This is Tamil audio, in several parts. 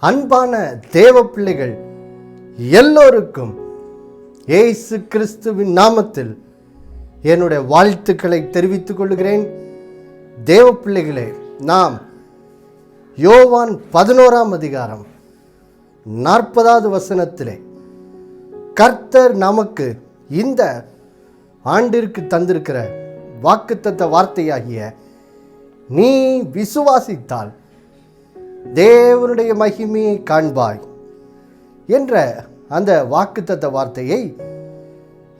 அன்பான தேவ பிள்ளைகள் எல்லோருக்கும் இயேசு கிறிஸ்துவின் நாமத்தில் என்னுடைய வாழ்த்துக்களை தெரிவித்துக் கொள்கிறேன். தேவ பிள்ளைகளே, நாம் யோவான் 11ஆம் அதிகாரம் 40வது வசனத்திலே கர்த்தர் நமக்கு இந்த ஆண்டிற்கு தந்திருக்கிற வாக்குத்தத்த வார்த்தையாகிய நீ விசுவாசித்தால் தேவனுடைய மகிமையை காண்பாய் என்ற அந்த வாக்குத்தத்த வார்த்தையை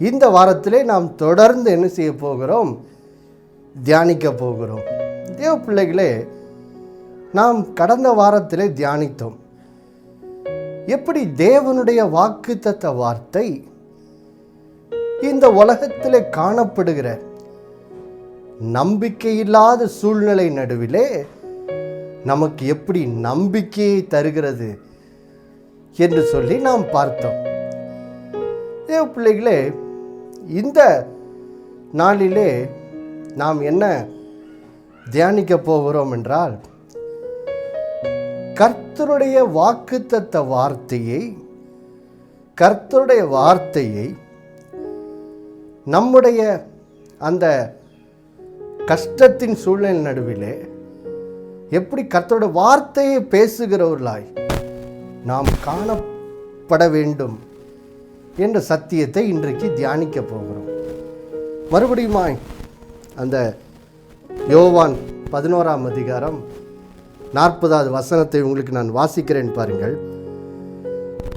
இந்த வாரத்திலே நாம் தொடர்ந்து என்ன செய்ய போகிறோம்? தியானிக்க போகிறோம். தேவ பிள்ளைகளே, நாம் கடந்த வாரத்திலே தியானித்தோம். எப்படி தேவனுடைய வாக்குத்தத்த வார்த்தை இந்த உலகத்திலே காணப்படுகிற நம்பிக்கையில்லாத சூழ்நிலை நடுவிலே நமக்கு எப்படி நம்பிக்கையை தருகிறது என்று சொல்லி நாம் பார்த்தோம். தேவ பிள்ளைகளே, இந்த நாளிலே நாம் என்ன தியானிக்க போகிறோம் என்றால், கர்த்தருடைய வாக்குத்தத்த கர்த்தருடைய வார்த்தையை நம்முடைய அந்த கஷ்டத்தின் சூழ்நிலை நடுவிலே எப்படி கர்த்தருடைய வார்த்தையை பேசுகிறவர்களாய் நாம் காணப்பட வேண்டும் என்ற சத்தியத்தை இன்றைக்கு தியானிக்க போகிறோம். மறுபடியுமாய் அந்த யோவான் 11ஆம் அதிகாரம் 40வது வசனத்தை உங்களுக்கு நான் வாசிக்கிறேன் பாருங்கள்.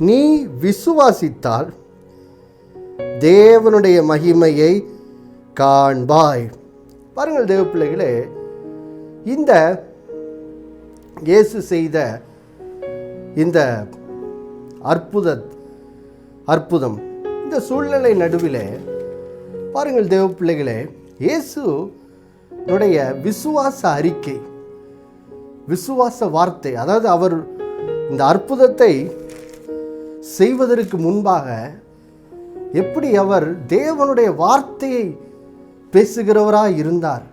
நீ விசுவாசித்தால் தேவனுடைய மகிமையை காண்பாய். பாருங்கள் தேவ பிள்ளைகளே, இந்த இயேசு செய்த இந்த அற்புதம் இந்த சூழ்நிலை நடுவிலே பாருங்கள் தேவ பிள்ளைகளே, இயேசுனுடைய விசுவாச அறிக்கை, விசுவாச வார்த்தை, அதாவது அவர் இந்த அற்புதத்தை செய்வதற்கு முன்பாக எப்படி அவர் தேவனுடைய வார்த்தையை பேசுகிறவராக இருந்தார்.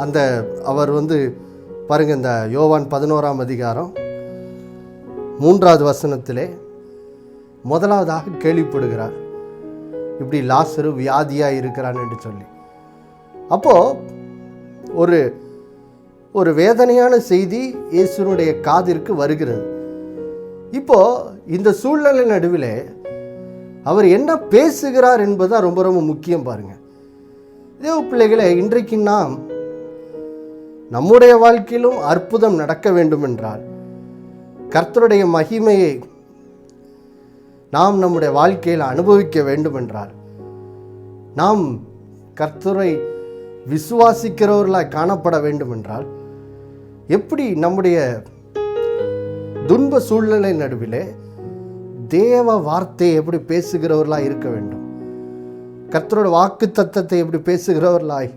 அந்த அவர் பாருங்க, இந்த யோவான் 11ஆம் அதிகாரம் 3வது வசனத்திலே முதலாவதாக கேள்விப்படுகிறார், இப்படி லாசரு வியாதியாக இருக்கிறான் என்று சொல்லி. அப்போ ஒரு வேதனையான செய்தி இயேசுனுடைய காதிற்கு வருகிறது. இப்போ இந்த சூழ்நிலை நடுவிலே அவர் என்ன பேசுகிறார் என்பதுதான் ரொம்ப ரொம்ப முக்கியம். பாருங்க தேவ பிள்ளைகளே, இன்றைக்கு நாம் நம்முடைய வாழ்க்கையிலும் அற்புதம் நடக்க வேண்டும் என்றால், கர்த்தருடைய மகிமையை நாம் நம்முடைய வாழ்க்கையில் அனுபவிக்க வேண்டும் என்றால், நாம் கர்த்தரை விசுவாசிக்கிறவர்களாய் காணப்பட வேண்டும் என்றால், எப்படி நம்முடைய துன்ப சூழ்நிலை நடுவிலே தேவ வார்த்தையை எப்படி பேசுகிறவர்களாய் இருக்க வேண்டும், கர்த்தரோட வாக்கு தத்தத்தை எப்படி பேசுகிறவர்களாய்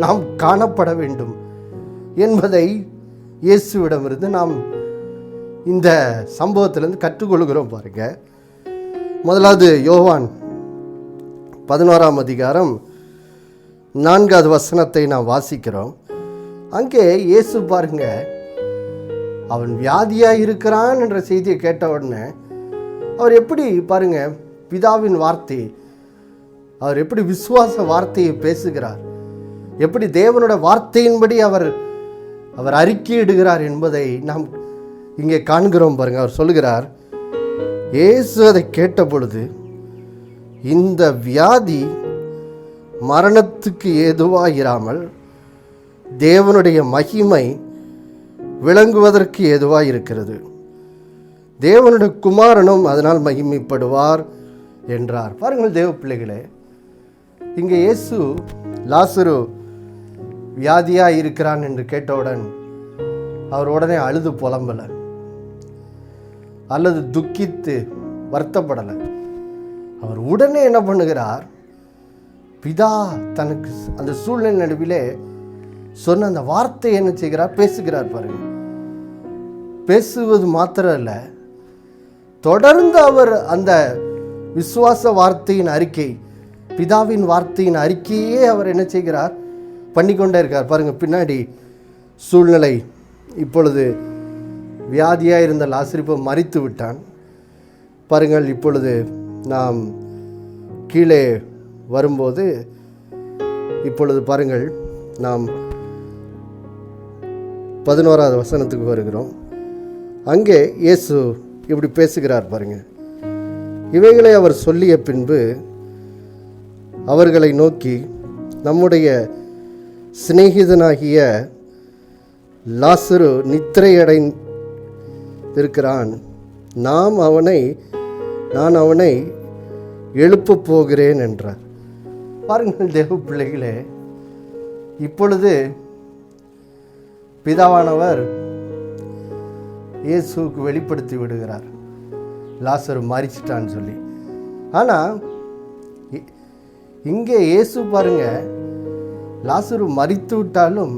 நாம் காணப்பட வேண்டும் என்பதை இயேசுவிடமிருந்து நாம் இந்த சம்பவத்திலிருந்து கற்றுக்கொள்கிறோம். பாருங்க, முதலாவது யோவான் 11ஆம் அதிகாரம் 4வது வசனத்தை நாம் வாசிக்கிறோம். அங்கே இயேசு பாருங்க, அவன் வியாதியாக இருக்கிறான் என்ற செய்தியை கேட்ட உடனே அவர் எப்படி பாருங்க பிதாவின் வார்த்தை, அவர் எப்படி விசுவாச வார்த்தையை பேசுகிறார், எப்படி தேவனோட வார்த்தையின்படி அவர் அறிக்கையிடுகிறார் என்பதை நாம் இங்கே காண்கிறோம். பாருங்க, அவர் சொல்லுகிறார், இயேசு அதை கேட்ட பொழுது இந்த வியாதி மரணத்துக்கு ஏதுவாயிராமல் தேவனுடைய மகிமை விளங்குவதற்கு ஏதுவாக இருக்கிறது, தேவனுடைய குமாரனும் அதனால் மகிமைப்படுவார் என்றார். பாருங்கள் தேவ பிள்ளைகளே, இங்கே இயேசு லாசரு வியாதியாக இருக்கிறான் என்று கேட்டவுடன் அவர் உடனே அழுது புலம்பலை அல்லது துக்கித்து வருத்தப்படலை. அவர் உடனே என்ன பண்ணுகிறார்? பிதா தனக்கு அந்த சூழ்நிலை நடுவிலே சொன்ன அந்த வார்த்தை என்ன செய்கிறார்? பேசுகிறார். பாருங்க, பேசுவது மாத்திரம் இல்லை, தொடர்ந்து அவர் அந்த விசுவாச வார்த்தையின் அறிக்கை, பிதாவின் வார்த்தையின் அறிக்கையே அவர் என்ன செய்கிறார்? பண்ணிக்கொண்டே இருக்கார். பாருங்கள், பின்னாடி சூழ்நிலை இப்பொழுது வியாதியாக இருந்த லாசரு இப்போ மரித்து விட்டான். பாருங்கள், இப்பொழுது நாம் கீழே வரும்போது இப்பொழுது பாருங்கள், நாம் 11வது வசனத்துக்கு வருகிறோம். அங்கே இயேசு இப்படி பேசுகிறார் பாருங்க. இவைகளை அவர் சொல்லிய பின்பு அவர்களை நோக்கி, நம்முடைய சிநேகிதனாகிய லாசரு நித்திரையடைந்திருக்கிறான். நான் அவனை எழுப்பப் போகிறேன் என்றார். பாருங்கள் தேவ பிள்ளைகளே, இப்பொழுது பிதாவானவர் இயேசுவுக்கு வெளிப்படுத்தி விடுகிறார் லாசரு மரிச்சிட்டான்னு சொல்லி. ஆனால் இங்கே இயேசு பாருங்க, லாசரு மரித்து விட்டாலும்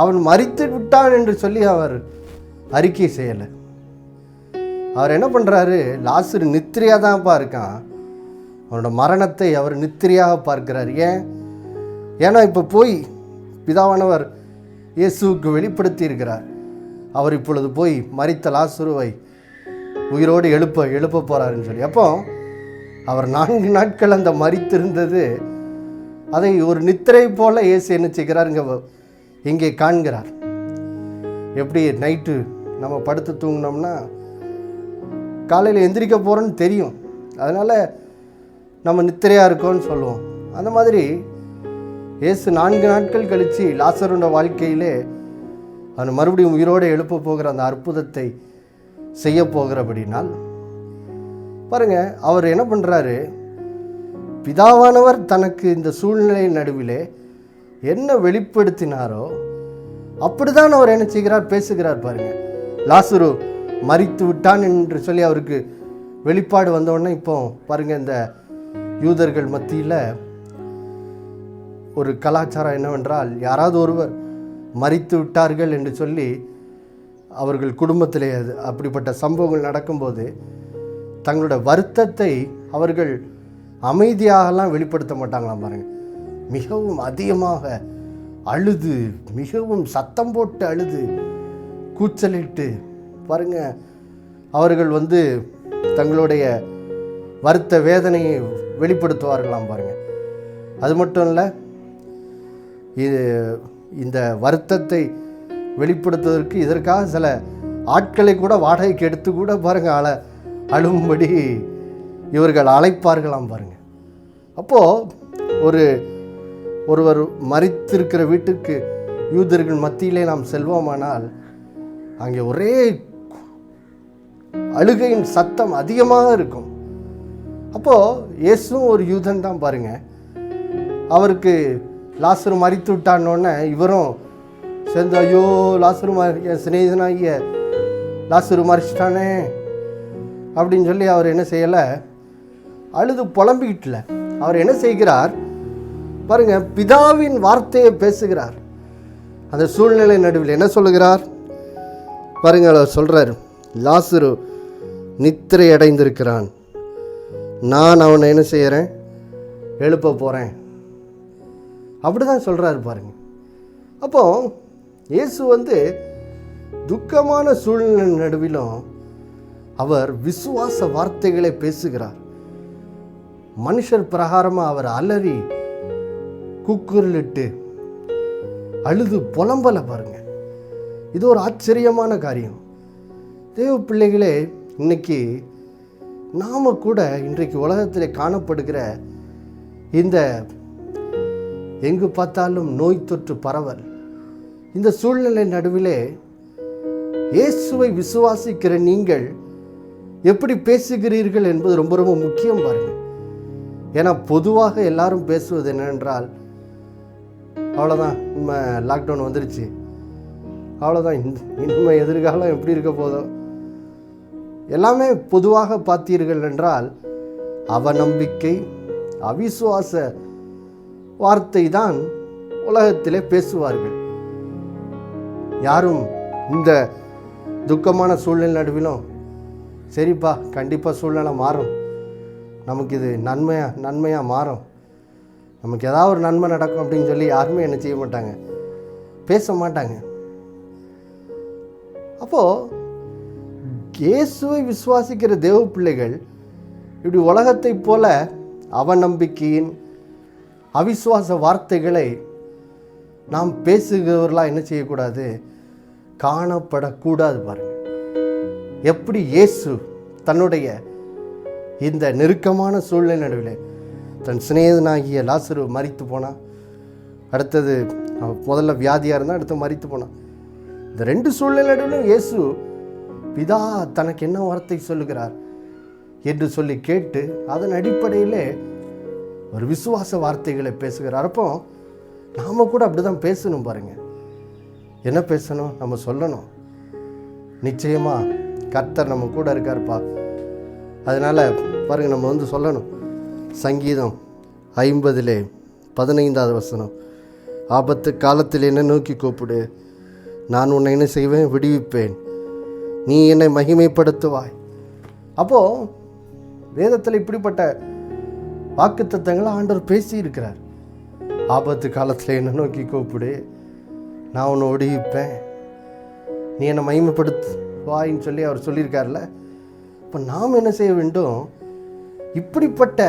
அவன் மரித்து விட்டான் என்று சொல்லி அவர் அறிக்கை செய்யலை. அவர் என்ன பண்ணுறாரு, லாசரு நித்திரையாக தான்ப்பா இருக்கான், அவனோட மரணத்தை அவர் நித்திரையாக பார்க்கிறார். ஏன்னா இப்போ போய் பிதாவானவர் இயேசுவுக்கு வெளிப்படுத்தி இருக்கிறார். அவர் இப்பொழுது போய் மரித்த லாசருவை உயிரோடு எழுப்ப போகிறாருன்னு சொல்லி. அப்போ அவர் 4 நாட்கள் அந்த மரித்திருந்தது, அதை ஒரு நித்திரை போல இயேசு என்ன செய்கிறார் இங்கே காண்கிறார். எப்படி நைட்டு நம்ம படுத்து தூங்கினோம்னா காலையில் எந்திரிக்க போகிறோன்னு தெரியும், அதனால் நம்ம நித்திரையாக இருக்கோன்னு சொல்லுவோம். அந்த மாதிரி இயேசு 4 நாட்கள் கழித்து லாசருடைய வாழ்க்கையிலே அவன் மறுபடியும் உயிரோடு எழுப்ப போகிற அந்த அற்புதத்தை செய்ய போகிறபடினால் பாருங்கள், அவர் என்ன பண்ணுறாரு, பிதாவானவர் தனக்கு இந்த சூழ்நிலை நடுவிலே என்ன வெளிப்படுத்தினாரோ அப்படிதான் அவர் என்ன செய்கிறார், பேசுகிறார். பாருங்கள், லாசரு மரித்து விட்டான் என்று சொல்லி அவருக்கு வெளிப்பாடு வந்தோடனே இப்போ பாருங்கள், இந்த யூதர்கள் மத்தியில் ஒரு கலாச்சாரம் என்னவென்றால், யாராவது ஒருவர் மரித்து விட்டார்கள் என்று சொல்லி அவர்கள் குடும்பத்திலே அப்படிப்பட்ட சம்பவங்கள் நடக்கும்போது தங்களோட வருத்தத்தை அவர்கள் அமைதியாகலாம் வெளிப்படுத்த மாட்டாங்களாம். பாருங்கள், மிகவும் அதிகமாக அழுது, மிகவும் சத்தம் போட்டு அழுது, கூச்சலிட்டு பாருங்கள், அவர்கள் தங்களுடைய வருத்த வேதனையை வெளிப்படுத்துவார்களாம். பாருங்கள், அது மட்டும் இல்லை, இந்த வருத்தத்தை வெளிப்படுத்துவதற்கு இதற்காக சில ஆட்களை கூட வாடகைக்கு எடுத்து கூட பாருங்கள் அழும்படி இவர்கள் அழைப்பார்களாம். பாருங்கள், அப்போது ஒருவர் மரித்திருக்கிற வீட்டுக்கு யூதர்கள் மத்தியிலே நாம் செல்வோமானால் அங்கே ஒரே அழுகையின் சத்தம் அதிகமாக இருக்கும். அப்போது இயேசுவும் ஒரு யூதன் தான். பாருங்கள், அவருக்கு லாசரு மரித்து விட்டான்னொன்னே இவரும் சேர்ந்து, ஐயோ லாசரு என் சிநேகிதனாகிய லாசரு மரிச்சிட்டானே அப்படின்னு சொல்லி அவர் என்ன செய்யலை, அழுது புலம்பிக்கிட்டல. அவர் என்ன செய்கிறார் பாருங்க, பிதாவின் வார்த்தையை பேசுகிறார். அந்த சூழ்நிலை நடுவில் என்ன சொல்லுகிறார் பாருங்க, அவர் சொல்கிறார், லாசரு நித்திரை அடைந்திருக்கிறான், நான் அவனை என்ன செய்கிறேன், எழுப்ப போகிறேன், அப்படி தான் சொல்கிறாரு. பாருங்க, அப்போ இயேசு துக்கமான சூழ்நிலை நடுவிலும் அவர் விசுவாச வார்த்தைகளை பேசுகிறார். மனுஷர் பிரகாரமாக அவர் அலறி கூக்குரலிட்டு அழுது புலம்பலை. பாருங்க, இது ஒரு ஆச்சரியமான காரியம். தேவ பிள்ளைகளே, இன்னைக்கு நாம் கூட இன்றைக்கு உலகத்தில் காணப்படுகிற இந்த எங்கு பார்த்தாலும் நோய் தொற்று பரவல், இந்த சூழ்நிலை நடுவிலே இயேசுவை விசுவாசிக்கிற நீங்கள் எப்படி பேசுகிறீர்கள் என்பது ரொம்ப ரொம்ப முக்கியம். பாருங்கள், ஏன்னா பொதுவாக எல்லாரும் பேசுவது என்னவென்றால், அவ்வளோதான், இனிமே லாக்டவுன் வந்துருச்சு, அவ்வளோதான், இனிமே எதிர்காலம் எப்படி இருக்க போதோ, எல்லாமே பொதுவாக பார்த்தீர்கள் என்றால் அவநம்பிக்கை, அவிசுவாச வார்த்தை தான் உலகத்திலே பேசுவார்கள். யாரும் இந்த துக்கமான சூழ்நிலை நடுவிலும் சரிப்பா கண்டிப்பாக சூழ்நிலை மாறும், நமக்கு இது நன்மையாக மாறும், நமக்கு ஏதாவது ஒரு நன்மை நடக்கும் அப்படின்னு சொல்லி யாருமே என்ன செய்ய மாட்டாங்க, பேச மாட்டாங்க. அப்போது இயேசுவை விசுவாசிக்கிற தேவ பிள்ளைகள் இப்படி உலகத்தைப் போல அவநம்பிக்கையின் அவிசுவாச வார்த்தைகளை நாம் பேசுகிறவர்களாக என்ன செய்யக்கூடாது, காணப்படக்கூடாது. பாருங்கள், எப்படி இயேசு தன்னுடைய இந்த நெருக்கமான சூழ்நிலை நடுவில் தன் சிநேகிதனாகிய லாசரு மரித்து போனான். அடுத்தது முதல்ல வியாதியாக இருந்தால் அடுத்து மரித்து போனான். இந்த 2 சூழ்நிலை நடுவிலும் இயேசு பிதா தனக்கு என்ன வார்த்தை சொல்லுகிறார் என்று சொல்லி கேட்டு அதன் அடிப்படையிலே ஒரு விசுவாச வார்த்தைகளை பேசுகிறார். அப்போ நாம் கூட அப்படி தான் பேசணும். பாருங்கள், என்ன பேசணும், நம்ம சொல்லணும், நிச்சயமாக கர்த்தர் நம்ம கூட இருக்கார்ப்பா. அதனால் பாருங்கள், நம்ம சொல்லணும். சங்கீதம் 50:15 ஆபத்து காலத்தில் என்ன நோக்கி கூப்பிடு, நான் உன்னை என்ன செய்வேன், விடுவிப்பேன், நீ என்னை மகிமைப்படுத்துவாய். அப்போது வேதத்தில் இப்படிப்பட்ட வாக்குத்தத்தங்களை ஆண்டவர் பேசி இருக்கிறார். ஆபத்து காலத்தில் என்ன நோக்கி கூப்பிடு, நான் உன்னை விடுவிப்பேன், நீ என்னை மகிமைப்படுத்துவாயின்னு சொல்லி அவர் சொல்லியிருக்கார்ல. இப்போ நாம் என்ன செய்ய வேண்டும், இப்படிப்பட்ட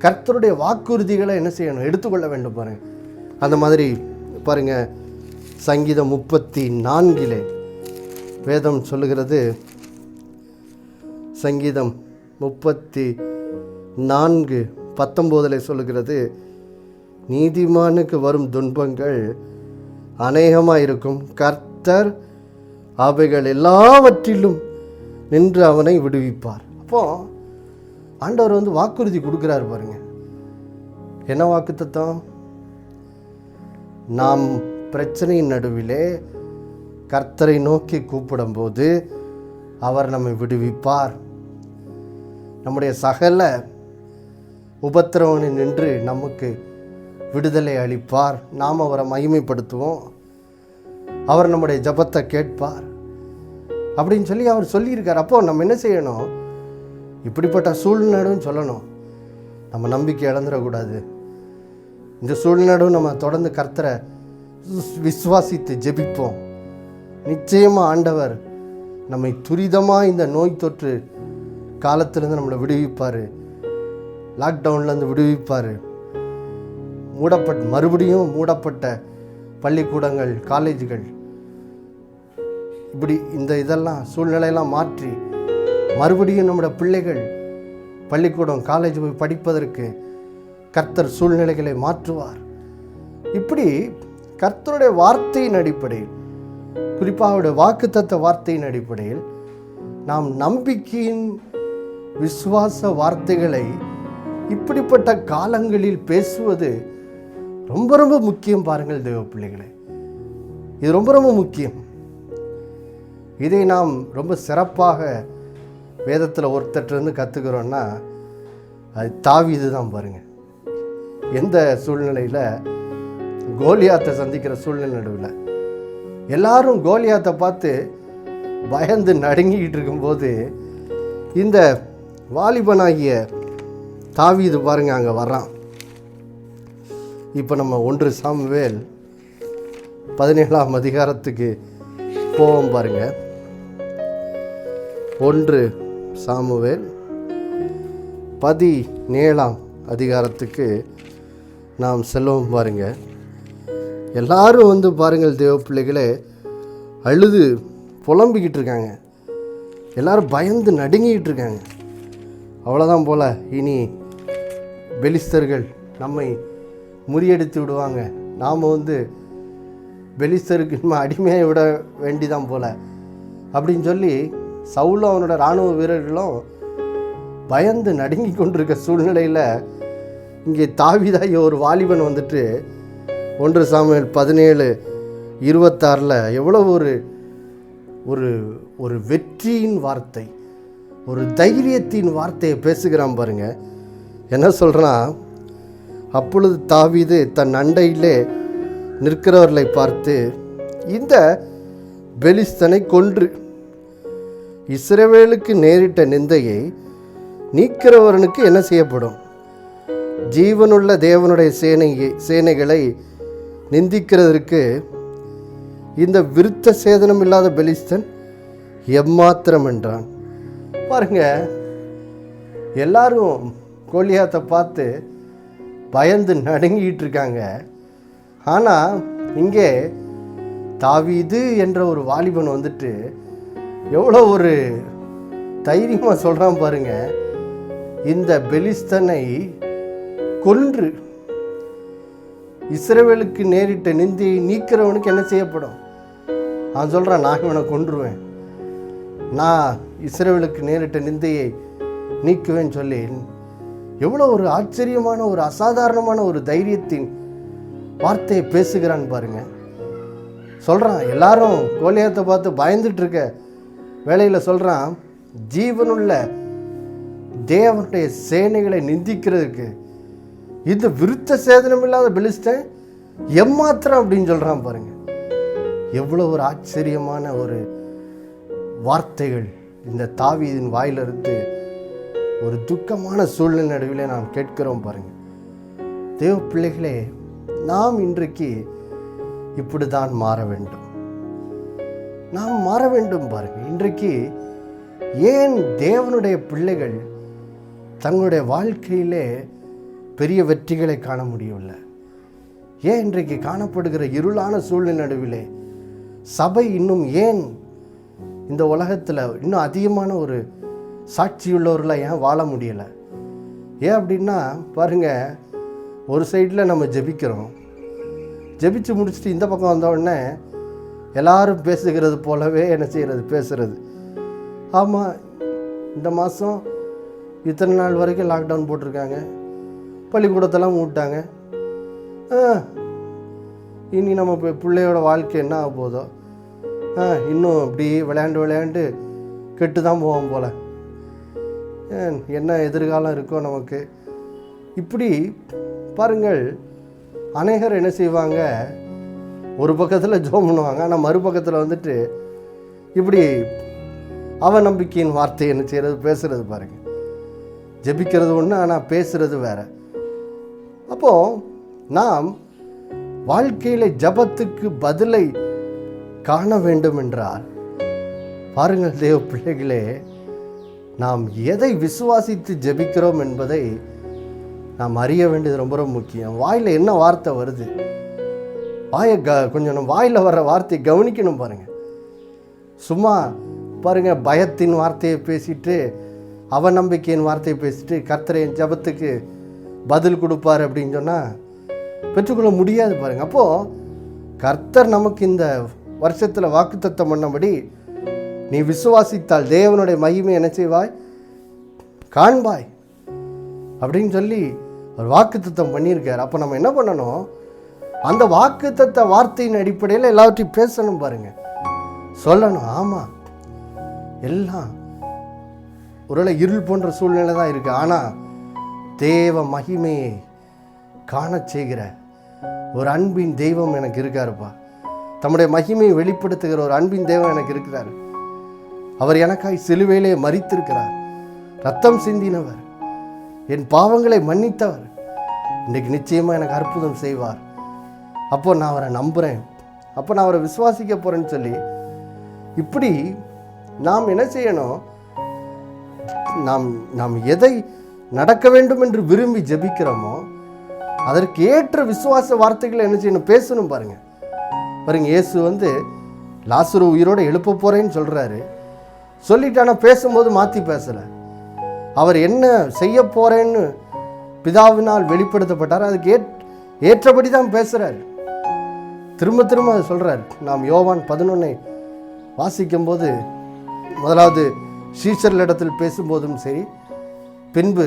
கர்த்தருடைய வாக்குறுதிகளை என்ன செய்யணும், எடுத்துக்கொள்ள வேண்டும். பாருங்கள், அந்த மாதிரி பாருங்கள், சங்கீதம் 34 வேதம் சொல்லுகிறது. சங்கீதம் 34:19 சொல்லுகிறது, நீதிமானுக்கு வரும் துன்பங்கள் அநேகமாக இருக்கும், கர்த்தர் அவைகள் எல்லாவற்றிலும் நின்று அவனை விடுவிப்பார். அப்போது ஆண்டவர் வாக்குறுதி கொடுக்குறாரு. பாருங்க, என்ன வாக்குத்தத்தம், நாம் பிரச்சனையின் நடுவிலே கர்த்தரை நோக்கி கூப்பிடும்போது அவர் நம்மை விடுவிப்பார், நம்முடைய சகல உபத்திரவனை நின்று நமக்கு விடுதலை அளிப்பார், நாம் அவரை மகிமைப்படுத்துவோம், அவர் நம்முடைய ஜபத்தை கேட்பார் அப்படின்னு சொல்லி அவர் சொல்லியிருக்கார். அப்போது நம்ம என்ன செய்யணும், இப்படிப்பட்ட சூழ்நிலைன்னு சொல்லணும், நம்ம நம்பிக்கை இழந்துடக்கூடாது. இந்த சூழ்நிலையும் நம்ம தொடர்ந்து கர்த்தரை விசுவாசித்து ஜெபிப்போம். நிச்சயமாக ஆண்டவர் நம்மை துரிதமாக இந்த நோய் தொற்று காலத்திலேருந்து நம்மளை விடுவிப்பார், லாக்டவுன்லேருந்து விடுவிப்பார். மறுபடியும் மூடப்பட்ட பள்ளிக்கூடங்கள், காலேஜுகள், இப்படி இதெல்லாம் சூழ்நிலையெல்லாம் மாற்றி மறுபடியும் நம்முடைய பிள்ளைகள் பள்ளிக்கூடம், காலேஜ் போய் படிப்பதற்கு கர்த்தர் சூழ்நிலைகளை மாற்றுவார். இப்படி கர்த்தருடைய வார்த்தையின் அடிப்படையில், குறிப்பாக அவருடைய வாக்குத்தத்த வார்த்தையின் அடிப்படையில் நாம் நம்பிக்கையின் விசுவாச வார்த்தைகளை இப்படிப்பட்ட காலங்களில் பேசுவது ரொம்ப ரொம்ப முக்கியம். பாருங்கள் தேவ பிள்ளைகளே, இது ரொம்ப ரொம்ப முக்கியம். இதை நாம் ரொம்ப சிறப்பாக வேதத்தில் ஒருத்தர்கிட்ட கற்றுக்கிறோன்னா அது தாவீது தான். பாருங்கள், எந்த சூழ்நிலையில், கோலியாத்தை சந்திக்கிற சூழ்நிலை நடுவில் எல்லாரும் கோலியாத்தை பார்த்து பயந்து நடுங்கிக்கிட்டு இருக்கும்போது இந்த வாலிபனாகிய தாவீது பாருங்கள் அங்கே வர்றான். இப்போ நம்ம 1 சாமுவேல் 17 போவோம். பாருங்கள், 1 சாமுவேல் 17 நாம் செல்வோம். பாருங்கள், எல்லாரும் பாருங்கள் தேவ பிள்ளைகளே அழுது புலம்பிக்கிட்டு இருக்காங்க, எல்லாரும் பயந்து நடுங்கிக்கிட்டு இருக்காங்க. அவ்வளோதான் போல், இனி பெலிஸ்தர்கள் நம்மை முறியடித்து விடுவாங்க, நாம் பெலிஸ்தருக்கு நம்ம அடிமையாக விட வேண்டிதான் போல் அப்படின்னு சொல்லி சவுலும் அவனோட இராணுவ வீரர்களும் பயந்து நடுங்கி கொண்டிருக்க சூழ்நிலையில் இங்கே தாவீதாகிய ஒரு வாலிபன் 1 சாமுவேல் 17:26 எவ்வளோ ஒரு ஒரு வெற்றியின் வார்த்தை, ஒரு தைரியத்தின் வார்த்தையை பேசுகிறான். பாருங்க, என்ன சொல்கிறான், அப்பொழுது தாவீது தன் அண்டையிலே நிற்கிறவர்களை பார்த்து, இந்த பெலிஸ்தனை கொன்று இஸ்ரவேலுக்கு நேரிட்ட நிந்தையை நீக்கிறவனுக்கு என்ன செய்யப்படும், ஜீவனுள்ள தேவனுடைய சேனைகளை நிந்திக்கிறதற்கு இந்த விருத்த சேதனம் இல்லாத பெலிஸ்தன் எம்மாத்திரம் என்றான். பாருங்க, எல்லாரும் கோலியாத்தை பார்த்து பயந்து நடுங்கிட்டு இருக்காங்க. ஆனால் இங்கே தாவீது என்ற ஒரு வாலிபன் வந்துட்டு எவ்வளோ ஒரு தைரியமாக சொல்கிறான் பாருங்க. இந்த பெலிஸ்தனை கொன்று இஸ்ரவேலுக்கு நேரிட்ட நிந்தையை நீக்கிறவனுக்கு என்ன செய்யப்படும்? அவன் சொல்கிறான், நான் இவனை கொன்றுவேன், நான் இஸ்ரவேலுக்கு நேரிட்ட நிந்தையை நீக்குவேன்னு சொல்லி எவ்வளோ ஒரு ஆச்சரியமான ஒரு அசாதாரணமான ஒரு தைரியத்தின் வார்த்தையை பேசுகிறான் பாருங்க. சொல்கிறான், எல்லாரும் கோலியாத்தை பார்த்து பயந்துட்டு இருக்க வேளையில் சொல்கிறான், ஜீவனுள்ள தேவனுடைய சேனைகளை நிந்திக்கிறதுக்கு இந்த விருத்த சேதனம் இல்லாத பெலிஸ்தன் எம்மாத்திரம் அப்படின்னு சொல்கிறான் பாருங்க. எவ்வளோ ஒரு ஆச்சரியமான ஒரு வார்த்தைகள் இந்த தாவீதின் வாயிலிருந்து ஒரு துக்கமான சூழ்நிலை நடுவில் நாம் கேட்கிறோம் பாருங்க. தேவ பிள்ளைகளே, நாம் இன்றைக்கு இப்படி தான் மாற வேண்டும். நாம் மாற வேண்டும் பாருங்க. இன்றைக்கு ஏன் தேவனுடைய பிள்ளைகள் தங்களுடைய வாழ்க்கையிலே பெரிய வெற்றிகளை காண முடியவில்லை? ஏன் இன்றைக்கு காணப்படுகிற இருளான சூழ்நிலை நடுவிலே சபை இன்னும் ஏன் இந்த உலகத்தில் இன்னும் அதிகமான ஒரு சாட்சியுள்ளவர்களாக ஏன் வாழ முடியலை? ஏன் அப்படின்னா பாருங்க, ஒரு சைடில் நம்ம ஜெபிக்கிறோம், ஜெபிச்சு முடிச்சுட்டு இந்த பக்கம் வந்தோடனே எல்லாரும் பேசுகிறது போலவே என்ன செய்கிறது, பேசுகிறது. ஆமாம், இந்த மாதம் இத்தனை நாள் வரைக்கும் லாக்டவுன் போட்டிருக்காங்க, பள்ளிக்கூடத்தெல்லாம் மூட்டாங்க, இனி நம்ம இப்போ பிள்ளையோட வாழ்க்கை என்ன ஆக போதோ, இன்னும் இப்படி விளையாண்டு கெட்டு தான் போவோம் போல், என்ன எதிர்காலம் இருக்கோ நமக்கு. இப்படி பாருங்கள், அநேகர் என்ன செய்வாங்க, ஒரு பக்கத்தில் ஜெபம் பண்ணுவாங்க, ஆனால் மறுபக்கத்தில் வந்துட்டு இப்படி அவநம்பிக்கையின் வார்த்தை என்ன செய்கிறது, பேசுகிறது பாருங்கள். ஜெபிக்கிறது ஒன்று, ஆனால் பேசுகிறது வேறு. அப்போது நாம் வாழ்க்கையில் ஜெபத்துக்கு பதிலை காண வேண்டும் என்றால் பாருங்கள் தேவ பிள்ளைகளே, நாம் எதை விசுவாசித்து ஜெபிக்கிறோம் என்பதை நாம் அறிய வேண்டியது ரொம்ப ரொம்ப முக்கியம். வாயில் என்ன வார்த்தை வருது, கொஞ்சம் நம்ம வாயில் வர்ற வார்த்தையை கவனிக்கணும் பாருங்கள். சும்மா பாருங்கள், பயத்தின் வார்த்தையை பேசிட்டு அவநம்பிக்கையின் வார்த்தையை பேசிட்டு கர்த்தரின் ஜெபத்துக்கு பதில் கொடுப்பார் அப்படின்னு சொன்னால் பெற்றுக்கொள்ள முடியாது பாருங்கள். அப்போது கர்த்தர் நமக்கு இந்த வருஷத்தில் வாக்குத்தத்தம் பண்ணபடி, நீ விசுவாசித்தால் தேவனுடைய மகிமை என்ன செய்வாய், காண்பாய் அப்படின்னு சொல்லி ஒரு வாக்குத்தத்தம் பண்ணியிருக்கார். அப்போ நம்ம என்ன பண்ணணும், அந்த வாக்குத்தத்த வார்த்தையின் அடிப்படையில் எல்லாவற்றையும் பேசணும் பாருங்க, சொல்லணும். ஆமாம், எல்லாம் ஒருவேளை இருள் போன்ற சூழ்நிலை தான் இருக்குது, ஆனால் தேவ மகிமையை காண செய்கிற ஒரு அன்பின் தெய்வம் எனக்கு இருக்காருப்பா. தம்முடைய மகிமையை வெளிப்படுத்துகிற ஒரு அன்பின் தெய்வம் எனக்கு இருக்கிறார். அவர் எனக்காய் சிலுவையிலே மரித்திருக்கிறார், ரத்தம் சிந்தினவர், என் பாவங்களை மன்னித்தவர். இன்றைக்கு நிச்சயமாக எனக்கு அற்புதம் செய்வார். அப்போ நான் அவரை நம்புகிறேன், அப்போ நான் அவரை விசுவாசிக்க போகிறேன்னு சொல்லி இப்படி நாம் என்ன செய்யணும், நாம் எதை நடக்க வேண்டும் என்று விரும்பி ஜெபிக்கிறோமோ அதற்கு ஏற்ற விசுவாச வார்த்தைகளை என்ன செய்யணும், பேசணும் பாருங்க. இயேசு வந்து லாசரு உயிரோடு எழுப்ப போகிறேன்னு சொல்கிறாரு, சொல்லிட்டானா பேசும்போது மாற்றி பேசலை. அவர் என்ன செய்ய போகிறேன்னு பிதாவினால் வெளிப்படுத்தப்பட்டார், அதுக்கு ஏற்றபடி தான் பேசுகிறார். திரும்ப திரும்ப அதை சொல்கிறார். நாம் யோவான் 11 வாசிக்கும்போது, முதலாவது சீஷர்களிடத்தில் பேசும்போதும் சரி, பின்பு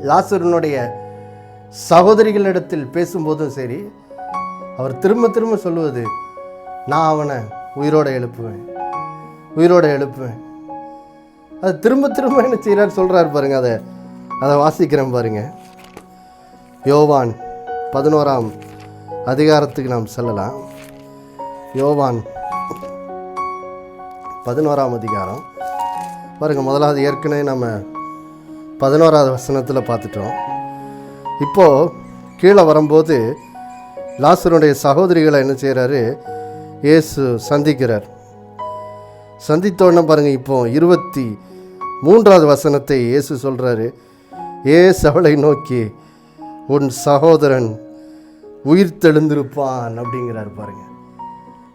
லாசருனுடைய சகோதரிகளிடத்தில் பேசும்போதும் சரி, அவர் திரும்ப திரும்ப சொல்லுவது, நான் அவனை உயிரோடு எழுப்புவேன், உயிரோடு எழுப்புவேன். அது திரும்ப திரும்ப என்ன செய்கிறார் சொல்கிறார் பாருங்க. அதை வாசிக்கிறேன் பாருங்க. யோவான் 11 அதிகாரத்துக்கு நாம் செல்லலாம். யோவான் 11 அதிகாரம் பாருங்கள். முதலாவது ஏற்கனவே நம்ம 11வது வசனத்தில் பார்த்துட்டோம். இப்போது கீழே வரும்போது லாசருடைய சகோதரிகளை என்ன செய்கிறாரு, இயேசு சந்திக்கிறார். சந்தித்தோடனே பாருங்கள், இப்போ 23வது வசனத்தை இயேசு சொல்கிறாரு. இயேசு அவளை நோக்கி, உன் சகோதரன் உயிர்த்தெழுந்திருப்பான் அப்படிங்கிறார். பாருங்கள்,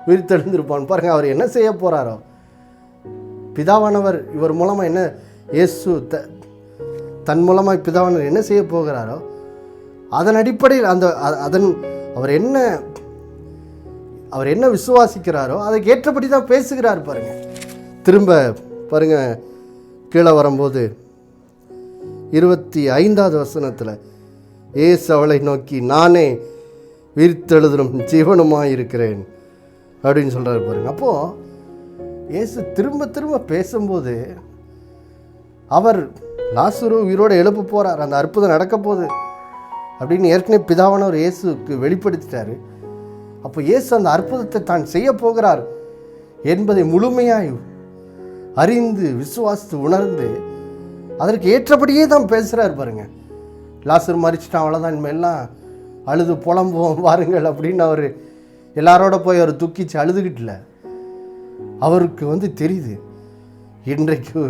உயிர்த்தெழுந்திருப்பான். பாருங்கள், அவர் என்ன செய்ய போகிறாரோ, பிதாவானவர் இவர் மூலமாக என்ன, இயேசு தன் மூலமாக பிதாவானவர் என்ன செய்ய போகிறாரோ அதன் அடிப்படையில் அவர் என்ன விசுவாசிக்கிறாரோ அதுக்கு ஏற்றபடி தான் பேசுகிறார். பாருங்க, திரும்ப பாருங்க, கீழே வரும்போது 25வது வசனத்தில் இயேசு அவளை நோக்கி, நானே உயிர்த்தெழுதலும் ஜீவனுமாய் இருக்கிறேன் அப்படின்னு சொல்கிறார். பாருங்க, அப்போது இயேசு திரும்ப திரும்ப பேசும்போது அவர் லாசரு உயிரோடு எழுப்ப போகிறார், அந்த அற்புதம் நடக்க போகுது அப்படின்னு ஏற்கனவே பிதாவானவர் இயேசுக்கு வெளிப்படுத்திட்டாரு. அப்போ இயேசு அந்த அற்புதத்தை தான் செய்ய போகிறார் என்பதை முழுமையாய் அறிந்து விசுவாசித்து உணர்ந்து அதற்கு ஏற்றபடியே தான் பேசுகிறார். பாருங்க, லாசரு மறிச்சிட்டான், அவ்வளோதான், இனிமேல்லாம் அழுது புலம்புவோம் வாருங்கள் அப்படின்னு அவர் எல்லாரோட போய் அவர் துக்கிச்சு அழுதுகிட்டல. அவருக்கு தெரியுது, இன்றைக்கு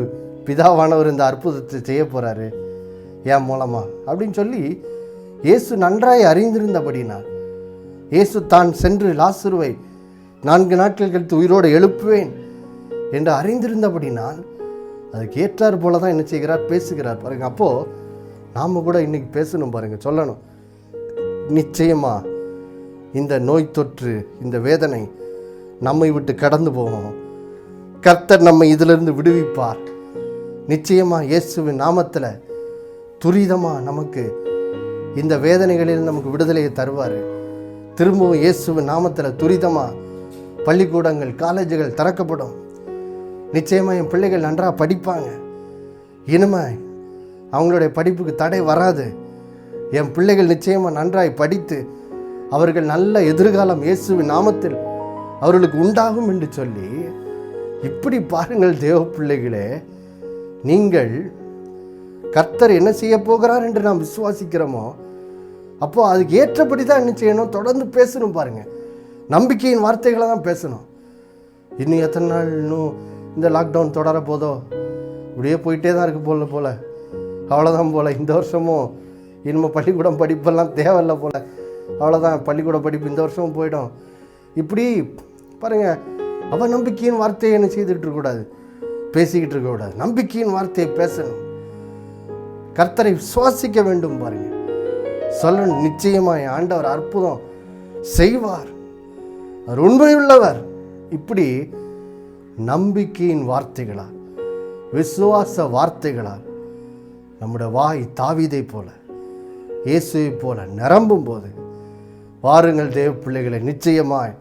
பிதாவானவர் இந்த அற்புதத்தை செய்ய போகிறாரு என் மூலமா அப்படின்னு சொல்லி இயேசு நன்றாய் அறிந்திருந்தபடினால், இயேசு தான் சென்று லாசருவை 4 நாட்கள் கழித்து உயிரோடு எழுப்புவேன் என்று அறிந்திருந்தபடினால் அதுக்கு ஏற்றார் போல தான் என்ன செய்கிறார், பேசுகிறார். பாருங்க, அப்போது நாம் கூட இன்னைக்கு பேசணும். பாருங்க, சொல்லணும், நிச்சயமா இந்த நோய் தொற்று, இந்த வேதனை நம்மை விட்டு கடந்து போகும். கர்த்தர் நம்மை இதிலிருந்து விடுவிப்பார். நிச்சயமாக இயேசுவின் நாமத்தில் துரிதமாக நமக்கு இந்த வேதனைகளில் நமக்கு விடுதலையை தருவார். திரும்பவும் இயேசுவின் நாமத்தில் துரிதமாக பள்ளிக்கூடங்கள், காலேஜுகள் திறக்கப்படும். நிச்சயமாக என் பிள்ளைகள் நன்றாக படிப்பாங்க. இனிமே அவங்களுடைய படிப்புக்கு தடை வராது. என் பிள்ளைகள் நிச்சயமாக நன்றாய் படித்து அவர்கள் நல்ல எதிர்காலம் இயேசுவின் நாமத்தில் அவர்களுக்கு உண்டாகும் என்று சொல்லி, இப்படி பாருங்கள் தேவ பிள்ளைகளே, நீங்கள் கர்த்தர் என்ன செய்ய போகிறார் என்று நாம் விசுவாசிக்கிறோமோ அப்போ அதுக்கு ஏற்றபடி தான் என்ன செய்யணும், தொடர்ந்து பேசணும். பாருங்க, நம்பிக்கையின் வார்த்தைகளை தான் பேசணும். இன்னும் எத்தனை நாள் இன்னும் இந்த லாக்டவுன் தொடர போதோ, இப்படியே போயிட்டே தான் இருக்கு போல அவ்வளோதான் போல். இந்த வருஷமும் இனிமேல் பள்ளிக்கூடம் படிப்பெல்லாம் தேவையில்லை போல், அவ்வளோதான், பள்ளிக்கூட படிப்பு இந்த வருஷமும் போயிடும். இப்படி பாருங்கள், அவநம்பிக்கையின் வார்த்தையை என்ன செய்துட்டு இருக்கக்கூடாது, பேசிக்கிட்டு இருக்கக்கூடாது. நம்பிக்கையின் வார்த்தையை பேசணும். கர்த்தரை விசுவாசிக்க வேண்டும். பாருங்க, சொல்லணும், நிச்சயமாய் ஆண்டவர் அற்புதம் செய்வார், அவர் உண்மையுள்ளவர். இப்படி நம்பிக்கையின் வார்த்தைகளால், விசுவாச வார்த்தைகளால் நம்முடைய வாய் தாவீதை போல, இயேசுவை போல நிரம்பும் போது, வாருங்கள் தேவ பிள்ளைகளை, நிச்சயமாய்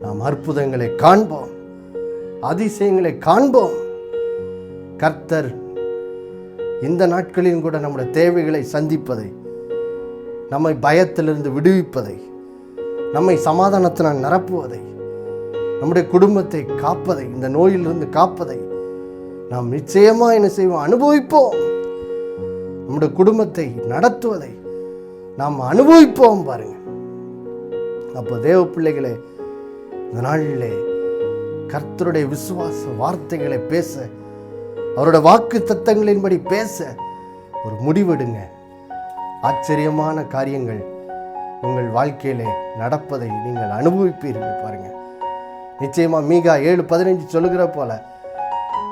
நாம் அற்புதங்களை காண்போம், அதிசயங்களை காண்போம். கர்த்தர் இந்த நாட்களிலும் கூட நம்முடைய தேவைகளை சந்திப்பதை, நம்மை பயத்திலிருந்து விடுவிப்பதை, நம்மை சமாதானத்தினால் நிரப்புவதை, நம்முடைய குடும்பத்தை காப்பதை, இந்த நோயிலிருந்து காப்பதை நாம் நிச்சயமாக என்ன செய்வோம், அனுபவிப்போம். நம்முடைய குடும்பத்தை நடத்துவதை நாம் அனுபவிப்போம். பாருங்க, அப்போ தேவ பிள்ளைகளே, இந்த நாளிலே கர்த்தருடைய விசுவாச வார்த்தைகளை பேச, அவருடைய வாக்கு தத்தங்களின்படி பேச ஒரு முடிவெடுங்க. ஆச்சரியமான காரியங்கள் உங்கள் வாழ்க்கையிலே நடப்பதை நீங்கள் அனுபவிப்பீர்கள். பாருங்க, நிச்சயமா மீகா 7:15 சொல்லுகிற போல,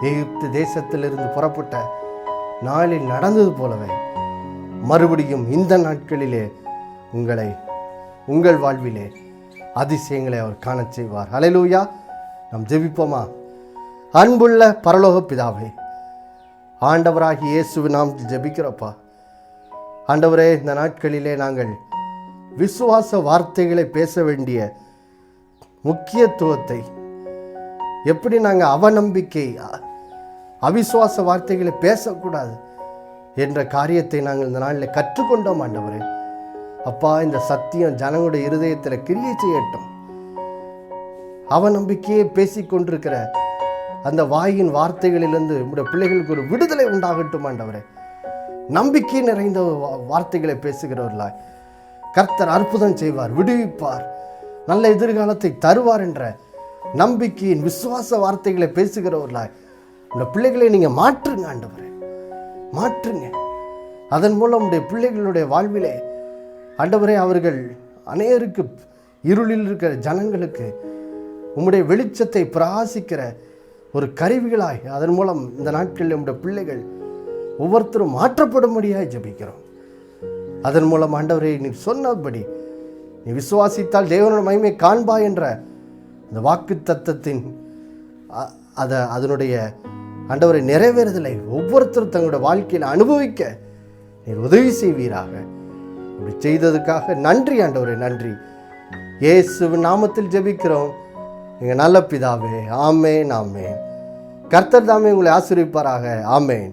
எகிப்து தேசத்திலிருந்து புறப்பட்ட நாளில் நடந்தது போலவே மறுபடியும் இந்த நாட்களிலே உங்கள் வாழ்விலே அதிசயங்களை அவர் காணச் செய்வார். ஹல்லேலூயா. நாம் ஜெபிப்போமா? அன்புள்ள பரலோக பிதாவே, ஆண்டவராகி இயேசுவை நாம் ஜெபிக்கிறப்பா. ஆண்டவரே, இந்த நாட்களிலே நாங்கள் விசுவாச வார்த்தைகளை பேச வேண்டிய முக்கியத்துவத்தை, எப்படி நாங்கள் அவநம்பிக்கை, அவிசுவாச வார்த்தைகளை பேசக்கூடாது என்ற காரியத்தை நாங்கள் இந்த நாளில் கற்றுக்கொண்டோம். ஆண்டவரே அப்பா, இந்த சத்தியம் ஜனங்களுடைய இருதயத்தில் கிரியை செய்யட்டும். அவநம்பிக்கையே பேசிக்கொண்டிருக்கிற அந்த வாயின் வார்த்தைகளிலிருந்து உங்களுடைய பிள்ளைகளுக்கு ஒரு விடுதலை உண்டாகட்டும். ஆண்டவரே, நம்பிக்கை நிறைந்த வார்த்தைகளை பேசுகிறவர்களாய் கர்த்தர் அற்புதம் செய்வார், விடுவிப்பார். நல்ல எதிர்காலத்தை தருவார் என்ற நம்பிக்கையின் விசுவாச வார்த்தைகளை பேசுகிறவர்களாய் இந்த பிள்ளைகளை நீங்கள் மாற்றுங்க ஆண்டவரே, மாற்றுங்க. அதன் மூலம் உடைய பிள்ளைகளுடைய வாழ்விலே ஆண்டவரே அவர்கள் அநேகருக்கு, இருளில் இருக்கிற ஜனங்களுக்கு உம்முடைய வெளிச்சத்தை பிரகாசிக்கிற ஒரு கருவிகளாய் அதன் மூலம் இந்த நாட்களில் உம்முடைய பிள்ளைகள் ஒவ்வொருத்தரும் மாற்றப்படும்படியாய் ஜெபிக்கிறோம். அதன் மூலம் ஆண்டவரே நீ சொன்னபடி நீ விசுவாசித்தால் தேவனோட மகிமை காண்பாய் என்ற அந்த வாக்கு தத்தத்தின் அதனுடைய ஆண்டவரை நிறைவேறுதலை ஒவ்வொருத்தரும் தங்களுடைய வாழ்க்கையில் அனுபவிக்க நீர் உதவி செய்வீராக. இப்படி செய்ததுக்காக நன்றி ஆண்டவரே, நன்றி. இயேசுவின் நாமத்தில் ஜெபிக்கிறோம் எங்கள் நல்ல பிதாவே. ஆமேன், ஆமேன். கர்த்தர் தாமே உங்களை ஆசீர்வதிப்பாராக. ஆமேன்.